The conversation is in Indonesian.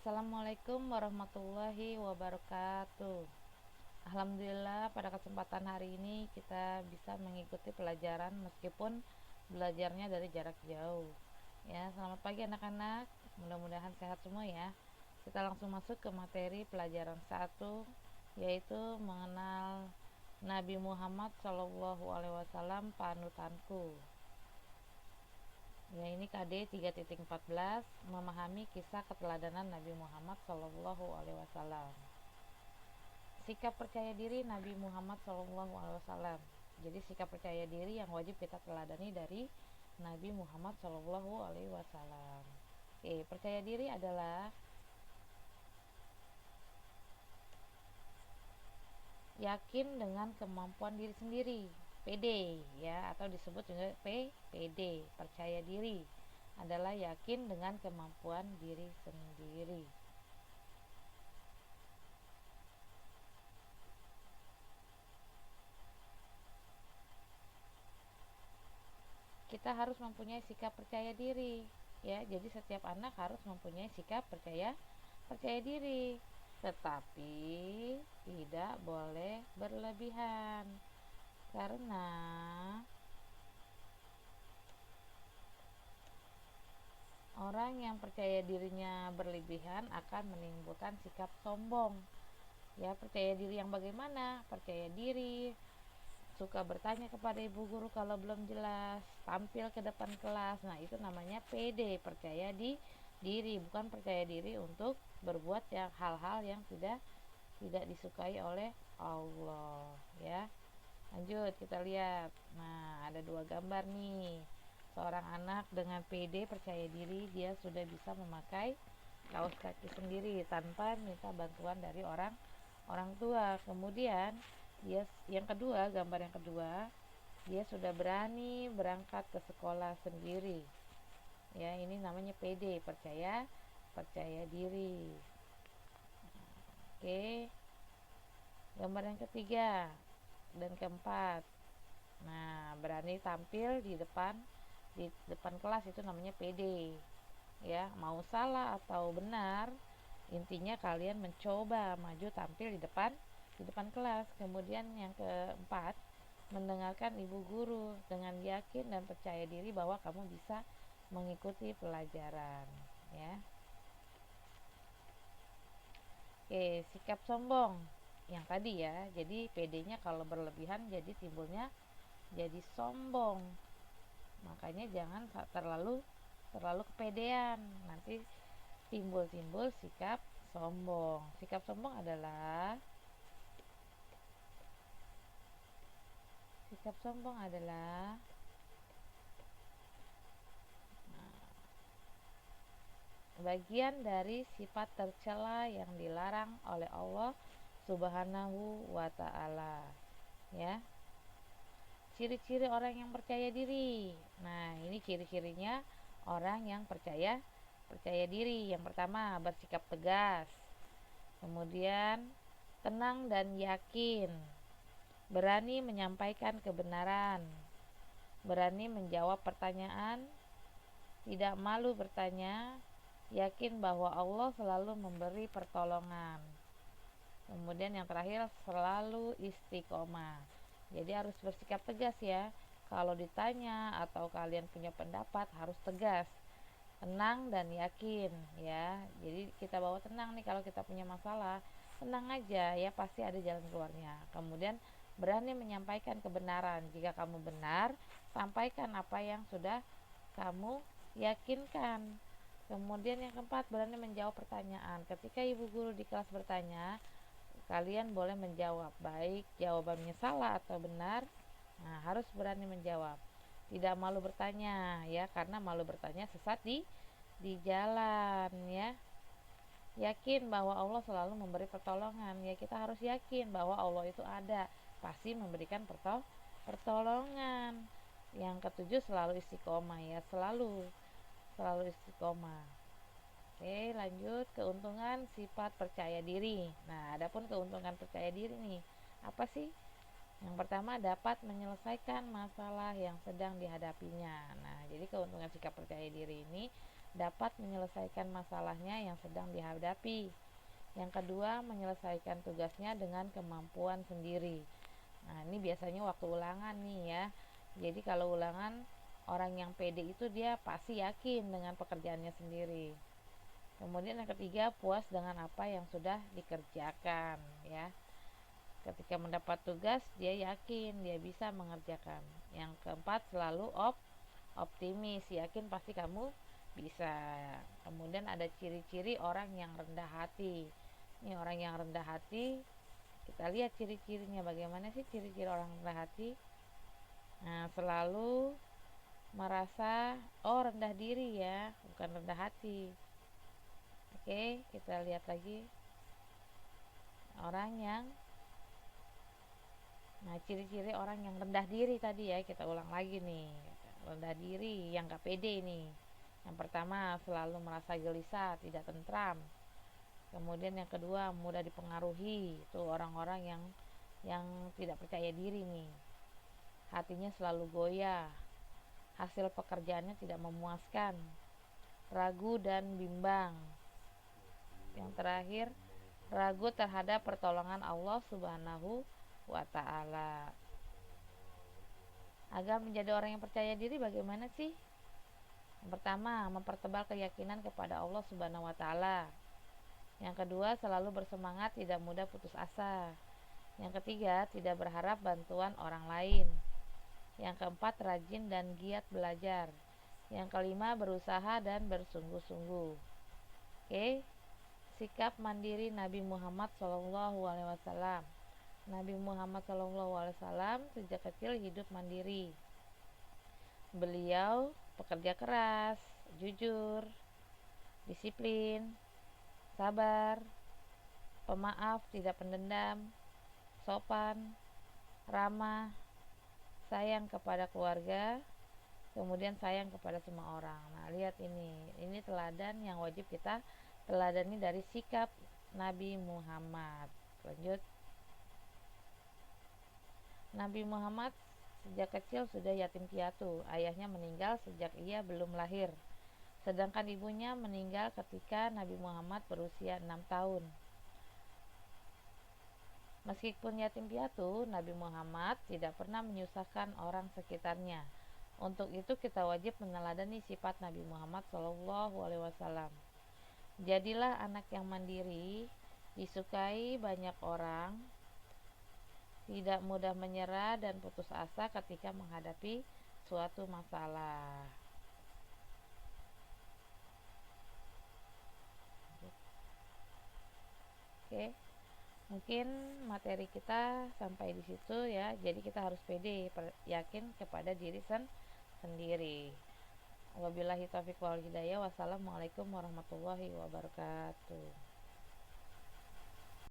Assalamualaikum warahmatullahi wabarakatuh. Alhamdulillah pada kesempatan hari ini kita bisa mengikuti pelajaran meskipun belajarnya dari jarak jauh. Ya, selamat pagi anak-anak. Mudah-mudahan sehat semua ya. Kita langsung masuk ke materi pelajaran 1, yaitu mengenal Nabi Muhammad SAW panutanku. Ya, ini KD 3.14, memahami kisah keteladanan Nabi Muhammad SAW. Sikap percaya diri Nabi Muhammad SAW. Jadi sikap percaya diri yang wajib kita teladani dari Nabi Muhammad SAW. Percaya diri adalah yakin dengan kemampuan diri sendiri, PD ya, atau disebut juga PD. Percaya diri adalah yakin dengan kemampuan diri sendiri. Kita harus mempunyai sikap percaya diri ya. Jadi setiap anak harus mempunyai sikap percaya diri, tetapi tidak boleh berlebihan, karena orang yang percaya dirinya berlebihan akan menimbulkan sikap sombong. Ya, percaya diri yang bagaimana? Percaya diri suka bertanya kepada ibu guru kalau belum jelas, tampil ke depan kelas. Nah, itu namanya PD, percaya diri, bukan percaya diri untuk berbuat hal-hal yang tidak disukai oleh Allah ya. Lanjut kita lihat. Nah, ada dua gambar nih. Seorang anak dengan PD percaya diri, dia sudah bisa memakai kaos kaki sendiri tanpa minta bantuan dari orang tua. Kemudian dia gambar yang kedua, dia sudah berani berangkat ke sekolah sendiri. Ya, ini namanya PD, percaya diri. Oke. Gambar yang ketiga dan keempat. Nah, berani tampil di depan kelas, itu namanya PD. Ya, mau salah atau benar, intinya kalian mencoba maju tampil di depan kelas. Kemudian yang keempat, mendengarkan ibu guru dengan yakin dan percaya diri bahwa kamu bisa mengikuti pelajaran ya. Sikap sombong yang tadi ya. Jadi PD-nya kalau berlebihan jadi timbulnya jadi sombong. Makanya jangan terlalu kepedean, nanti timbul sikap sombong. Sikap sombong adalah bagian dari sifat tercela yang dilarang oleh Allah Subhanahu wa ta'ala ya. Ciri-ciri orang yang percaya diri. Nah, ini ciri-cirinya orang yang percaya diri. Yang pertama, bersikap tegas. Kemudian tenang dan yakin. Berani menyampaikan kebenaran. Berani menjawab pertanyaan. Tidak malu bertanya. Yakin bahwa Allah selalu memberi pertolongan. Kemudian yang terakhir, selalu istiqomah. Jadi harus bersikap tegas ya. Kalau ditanya atau kalian punya pendapat harus tegas, tenang dan yakin ya. Jadi kita bawa tenang nih, kalau kita punya masalah tenang aja ya, pasti ada jalan keluarnya. Kemudian berani menyampaikan kebenaran. Jika kamu benar, sampaikan apa yang sudah kamu yakinkan. Kemudian yang keempat, berani menjawab pertanyaan. Ketika ibu guru di kelas bertanya, kalian boleh menjawab, baik jawabannya salah atau benar. Nah, harus berani menjawab. Tidak malu bertanya ya, karena malu bertanya sesat di jalan ya. Yakin bahwa Allah selalu memberi pertolongan ya. Kita harus yakin bahwa Allah itu ada, pasti memberikan pertolongan. Yang ketujuh, selalu istiqomah ya, selalu istiqomah. Lanjut, keuntungan sifat percaya diri. Nah, adapun keuntungan percaya diri nih, apa sih? Yang pertama, dapat menyelesaikan masalah yang sedang dihadapinya. Nah, jadi keuntungan sikap percaya diri ini dapat menyelesaikan masalahnya yang sedang dihadapi. Yang kedua, menyelesaikan tugasnya dengan kemampuan sendiri. Nah, ini biasanya waktu ulangan nih ya. Jadi kalau ulangan, orang yang pede itu dia pasti yakin dengan pekerjaannya sendiri. Kemudian yang ketiga, puas dengan apa yang sudah dikerjakan ya. Ketika mendapat tugas, dia yakin dia bisa mengerjakan. Yang keempat, selalu optimis, yakin pasti kamu bisa. Kemudian ada ciri-ciri orang yang rendah hati. Ini orang yang rendah hati, kita lihat ciri-cirinya. Bagaimana sih ciri-ciri orang rendah hati? Nah, selalu merasa rendah diri ya, bukan rendah hati. Oke, kita lihat lagi orang yang ciri-ciri orang yang rendah diri tadi ya, kita ulang lagi nih. Rendah diri yang gak pede nih. Yang pertama, selalu merasa gelisah, tidak tentram. Kemudian yang kedua, mudah dipengaruhi. Itu orang-orang yang tidak percaya diri nih. Hatinya selalu goyah. Hasil pekerjaannya tidak memuaskan. Ragu dan bimbang. Yang terakhir, ragu terhadap pertolongan Allah Subhanahu wa ta'ala. Agar menjadi orang yang percaya diri bagaimana sih? Yang pertama, mempertebal keyakinan kepada Allah Subhanahu wa ta'ala. Yang kedua, selalu bersemangat, tidak mudah putus asa. Yang ketiga, tidak berharap bantuan orang lain. Yang keempat, rajin dan giat belajar. Yang kelima, berusaha dan bersungguh-sungguh. Oke. Sikap mandiri Nabi Muhammad SAW. Nabi Muhammad SAW sejak kecil hidup mandiri. Beliau pekerja keras, jujur, disiplin, sabar, pemaaf, tidak pendendam, sopan, ramah, sayang kepada keluarga, kemudian sayang kepada semua orang. Nah, lihat ini teladan yang wajib kita teladani dari sikap Nabi Muhammad. Lanjut. Nabi Muhammad sejak kecil sudah yatim piatu. Ayahnya meninggal sejak ia belum lahir. Sedangkan ibunya meninggal ketika Nabi Muhammad berusia 6 tahun. Meskipun yatim piatu, Nabi Muhammad tidak pernah menyusahkan orang sekitarnya. Untuk itu kita wajib meneladani sifat Nabi Muhammad SAW. Jadilah anak yang mandiri, disukai banyak orang, tidak mudah menyerah dan putus asa ketika menghadapi suatu masalah. Oke, mungkin materi kita sampai di situ ya. Jadi kita harus pede, yakin kepada diri sendiri. Wabillahi taufiq wal hidayah. Wassalamualaikum warahmatullahi wabarakatuh.